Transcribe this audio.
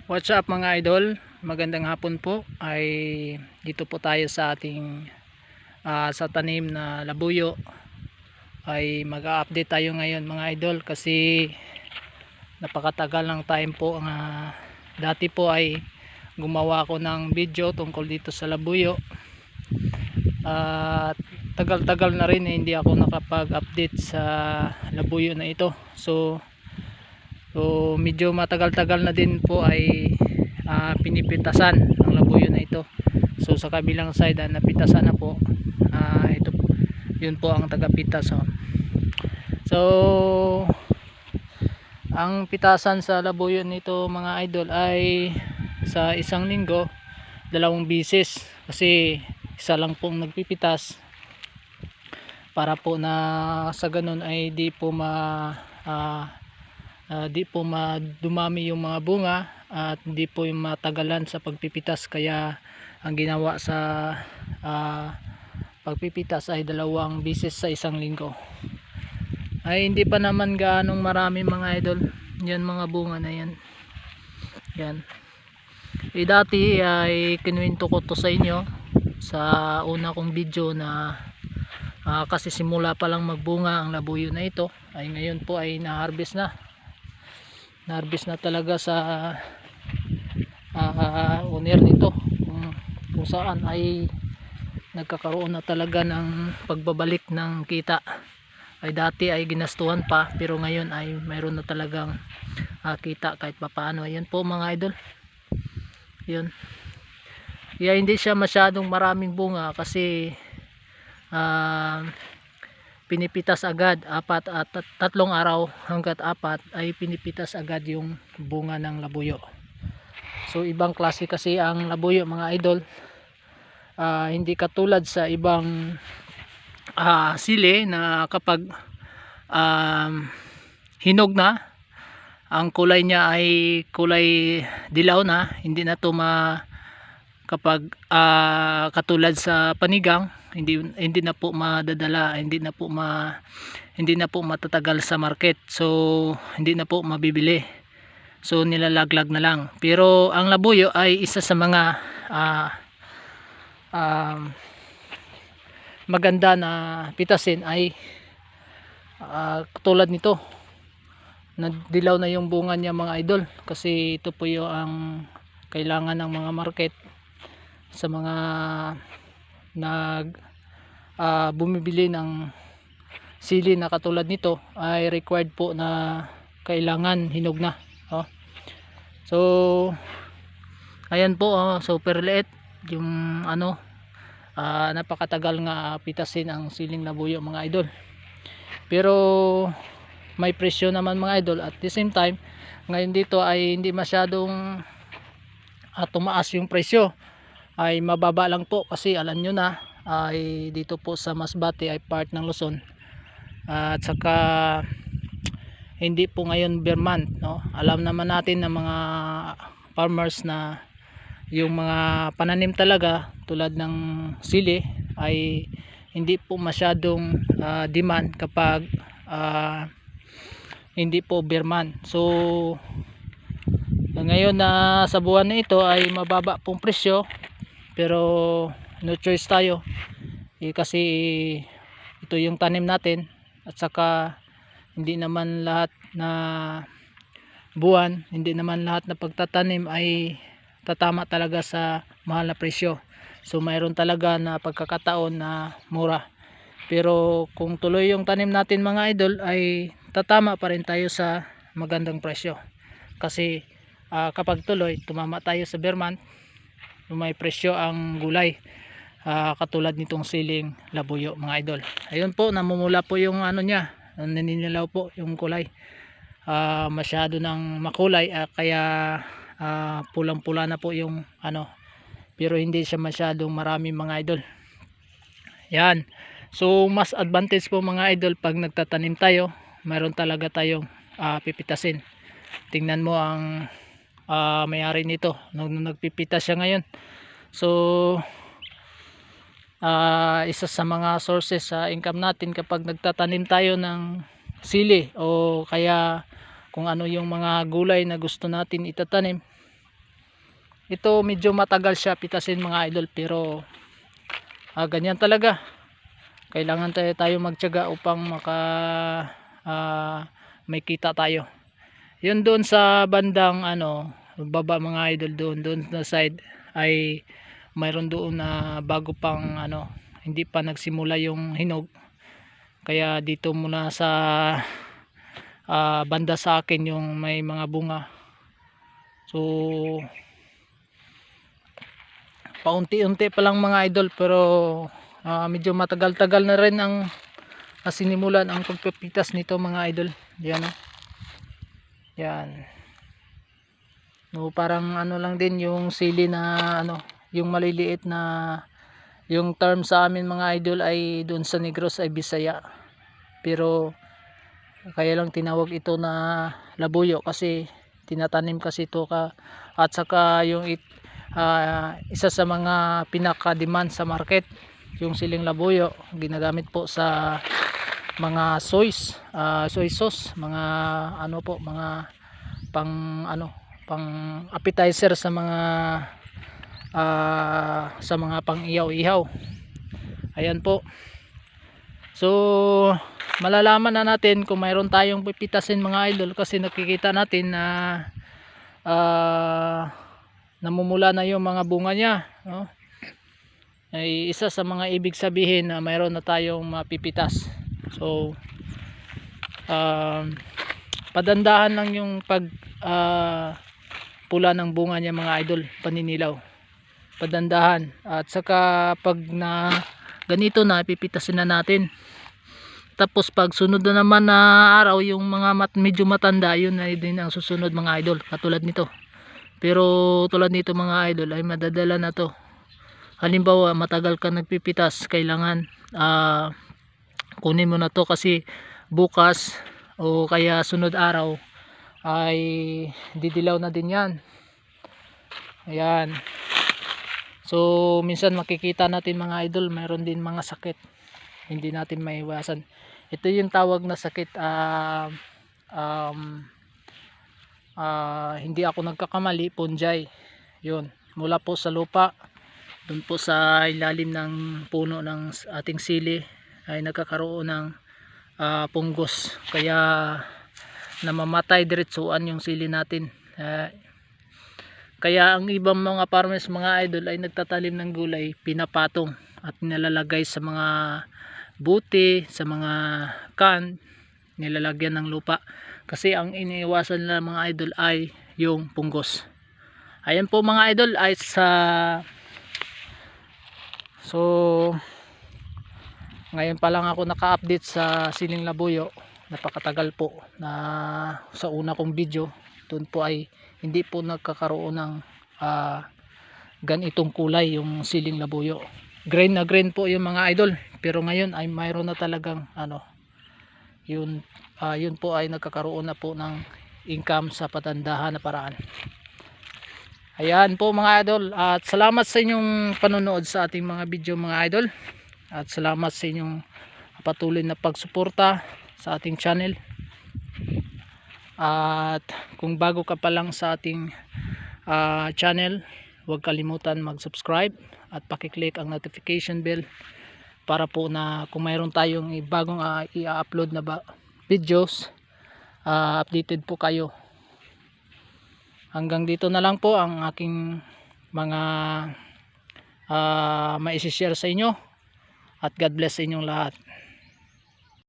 What's up mga idol? Magandang hapon po. Ay dito po tayo sa ating sa tanim na labuyo. Ay mag-update tayo ngayon mga idol kasi napakatagal ng time po. Dati po ay gumawa ako ng video tungkol dito sa labuyo. At tagal-tagal na rin hindi ako nakapag-update sa labuyo na ito. So medyo matagal-tagal na din po ay pinipitasan ang labuyo na ito. So sa kabilang side napitasan na po. Ito yun po ang tagapitas. So ang pitasan sa labuyo nito mga idol ay sa isang linggo 2 bisis kasi isa lang pong nagpipitas para po na sa ganun ay di po madumami yung mga bunga at hindi po yung matagalan sa pagpipitas. Kaya ang ginawa sa pagpipitas ay 2 bisis sa isang linggo. Ay hindi pa naman gaanong marami mga idol. Yan mga bunga na yan. Yan. Dati ay kinuwento ko to sa inyo sa una kong video na kasi simula pa lang magbunga ang labuyo na ito. Ay ngayon po ay na-harvest na talaga sa owner nito, kung saan ay nagkakaroon na talaga ng pagbabalik ng kita. Ay dati ay ginastuhan pa pero ngayon ay mayroon na talagang kita kahit papaano. Ayan po mga idol, yun. Kaya hindi siya masyadong maraming bunga kasi pinipitas agad 3 araw hanggat 4 ay pinipitas agad yung bunga ng labuyo. So ibang klase kasi ang labuyo mga idol. Hindi katulad sa ibang sili na kapag hinog na ang kulay niya ay kulay dilaw na, hindi na to kapag katulad sa panigang, hindi na po madadala, hindi na po matatagal sa market. So hindi na po mabibili, so nilalaglag na lang. Pero ang labuyo ay isa sa mga maganda na pitasin ay katulad nito na dilaw na yung bunga niya mga idol, kasi ito po yung ang kailangan ng mga market sa mga bumibili ng sili na katulad nito. Ay required po na kailangan hinog na. So ayan po, super liit yung napakatagal nga pitasin ang siling labuyo mga idol. Pero may presyo naman mga idol. At the same time ngayon dito ay hindi masyadong tumaas yung presyo, ay mababa lang po kasi alam nyo na ay dito po sa Masbate ay part ng Luzon. At saka hindi po ngayon bear month, no? Alam naman natin na mga farmers na yung mga pananim talaga tulad ng sili ay hindi po masyadong demand kapag hindi po bear month. So ngayon na sa buwan na ito ay mababa pong presyo, pero no choice tayo kasi ito yung tanim natin. At saka hindi naman lahat na buwan, hindi naman lahat na pagtatanim ay tatama talaga sa mahal na presyo. So mayroon talaga na pagkakataon na mura. Pero kung tuloy yung tanim natin mga idol ay tatama pa rin tayo sa magandang presyo. Kasi kapag tuloy tumama tayo sa bear month, may presyo ang gulay katulad nitong siling labuyo mga idol. Ayun po, namumula po yung niya, naninilaw po yung kulay. Masyado ng makulay kaya pulang pula na po yung pero hindi siya masyadong marami mga idol. Yan. So mas advantage po mga idol pag nagtatanim tayo, mayroon talaga tayong pipitasin. Tingnan mo ang may-ari nito nung nagpipitas siya ngayon. So isa sa mga sources sa income natin kapag nagtatanim tayo ng sili o kaya kung ano yung mga gulay na gusto natin itatanim, ito medyo matagal siya pitasin mga idol, pero ganyan talaga, kailangan tayo magtiyaga upang may kita tayo. Yun doon sa bandang baba mga idol, doon na side ay mayroon doon na bago pang hindi pa nagsimula yung hinog, kaya dito muna sa banda sa akin yung may mga bunga. So paunti-unti pa lang mga idol, pero medyo matagal-tagal na rin ang sinimulan ang pagpipitas nito mga idol. Yan yan, no, parang lang din yung sili na yung maliliit na, yung term sa amin mga idol ay doon sa Negros ay Bisaya, pero kaya lang tinawag ito na labuyo kasi tinatanim kasi ito at saka yung isa sa mga pinaka demand sa market, yung siling labuyo, ginagamit po sa mga soy sauce, mga mga pang appetizer sa mga pang ihaw-ihaw. Ayan po. So malalaman na natin kung mayroon tayong pipitasin mga idol, kasi nakikita natin na namumula na yung mga bunga niya, no? Ay isa sa mga ibig sabihin na mayroon na tayong mapipitas. So padandahan lang yung pula ng bunga niya mga idol, paninilaw, padandahan. At saka pag na ganito na, pipitasin na natin. Tapos pag sunod na naman na araw, yung mga medyo matanda, yun ay din ang susunod mga idol, katulad nito. Pero tulad nito mga idol ay madadala na to. Halimbawa matagal ka nagpipitas, kailangan kunin mo na to kasi bukas o kaya sunod araw ay didilaw na din yan. Ayan. So minsan makikita natin mga idol, mayroon din mga sakit hindi natin maiwasan. Ito yung tawag na sakit, hindi ako nagkakamali, fungi. Yun, mula po sa lupa, dun po sa ilalim ng puno ng ating sili ay nagkakaroon ng punggos, kaya namamatay diretsuan yung sili natin. Kaya ang ibang mga farmers mga idol ay nagtatalim ng gulay, pinapatong at nilalagay sa mga buti, sa mga can, nilalagyan ng lupa, kasi ang iniiwasan nila mga idol ay yung punggos. Ayan po mga idol, ay ngayon pa lang ako naka-update sa siling labuyo. Napakatagal po na sa una kong video, doon po ay hindi po nagkakaroon ng ganitong kulay yung siling labuyo. Green na green po yung mga idol, pero ngayon ay mayroon na talagang yun po ay nagkakaroon na po ng income sa patandahan na paraan. Ayan po mga idol, at salamat sa inyong panonood sa ating mga video mga idol, at salamat sa inyong patuloy na pagsuporta sa ating channel. At kung bago ka pa lang sa ating channel, huwag kalimutan mag-subscribe at pakiclick ang notification bell para po na kung mayroon tayong bagong i-upload na videos, updated po kayo. Hanggang dito na lang po ang aking mga maisishare sa inyo, at God bless sa inyong lahat.